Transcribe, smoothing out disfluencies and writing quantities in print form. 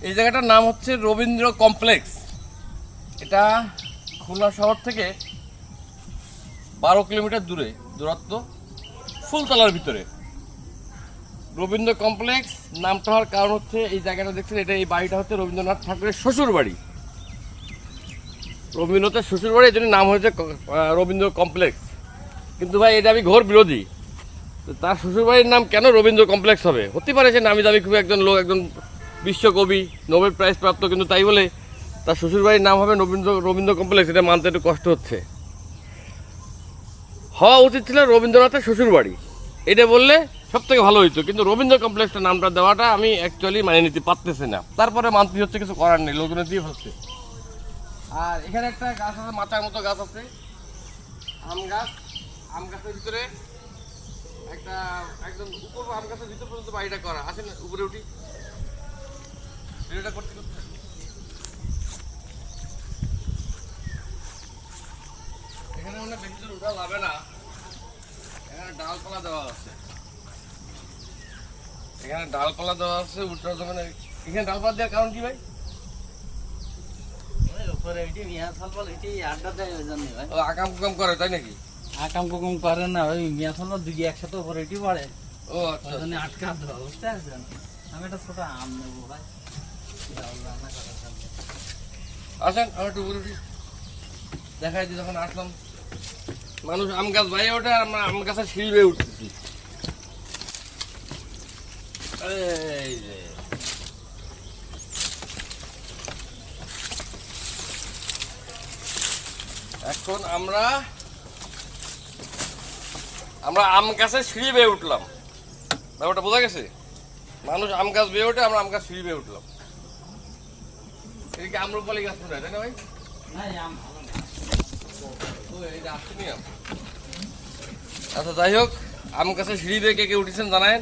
এই জায়গাটার নাম হচ্ছে রবীন্দ্র কমপ্লেক্স। এটা খুলনা শহর থেকে 12 কিলোমিটার দূরে দূরত্ব, ফুলতলার ভিতরে। রবীন্দ্র কমপ্লেক্স নামটা হওয়ার কারণ হচ্ছে এই জায়গাটা দেখছেন, এটা এই বাড়িটা হচ্ছে রবীন্দ্রনাথ ঠাকুরের শ্বশুর বাড়ি। রবীন্দ্রনাথের শ্বশুর বাড়ি, এই জন্য নাম হয়েছে রবীন্দ্র কমপ্লেক্স। কিন্তু ভাই এটা আমি ঘোর বিরোধী। তো তার শ্বশুরবাড়ির নাম কেন রবীন্দ্র কমপ্লেক্স হবে? হতে পারে সে নামি দামি খুব একজন লোক, একজন বিশ্বকবি, নোবেল প্রাইজ প্রাপ্ত, কিন্তু তাই বলে তার শ্বশুরবাড়ির নাম হবে রবীন্দ্র কমপ্লেক্স, এটা মানতে একটু কষ্ট হচ্ছে। হওয়া উচিত ছিল রবীন্দ্রনাথের শ্বশুরবাড়ি, এটা বললে সব থেকে ভালো হইতো। কিন্তু রবীন্দ্র কমপ্লেক্সটা নামটা দেওয়াটা আমি অ্যাকচুয়ালি মানে নিতে পারতেছি না। তারপরে মানতে হচ্ছে, কিছু করার নেই, লোকজনের দিয়ে হচ্ছে। আর এখানে একটা গাছ আছে, মাচার মতো গাছ আছে, আম গাছ। আম গাছের ভিতরে একটা একদম উপর আম গাছের ভিতর পর্যন্ত বাড়িটা করা। আসেন উপরে উঠি, ভিডিওটা করতে করতে। এখানে মানে বেশি দূর উঠা যাবে না, এখানে ডালপালা দেওয়া আছে। এখানে ডালপালা দেওয়া আছে, উঠতে মানে এখানে ডালপালা দেওয়ার কারণ কি ভাই? আকাম কুকাম করে তাই নাকি? আকাম কুকুম করে না ওই মিয়া সালবার দুই একসাথে উপরে এটি পড়ে। ও আচ্ছা, আটকা দেওয়া, বুঝতে পারছেন? আমি একটা ছোট আম নেবো ভাই, রান্না করার জন্য। আসেন আমি একটু উপরে উঠি, দেখাই দিই। যখন আসলাম মানুষ আম গাছ বাইরে ওঠে, আর আমরা আম গাছের সিঁড়ি বেয়ে উঠতেছি। এই যে এখন আমরা আম গাছের সিঁড়ি বেয়ে উঠলাম। ব্যাপারটা বোঝা গেছে? মানুষ আম গাছ বেয়ে ওঠে, আমরা আম গাছ সিঁড়ি বেয়ে উঠলাম। এদিকে আম্রপালি গাছ মনে হয়, তাই না ভাই? ও, এটা আসেনি আম। আচ্ছা যাই হোক, আম গাছের সিঁড়ি বেয়ে কে কে উঠেছেন জানায়েন।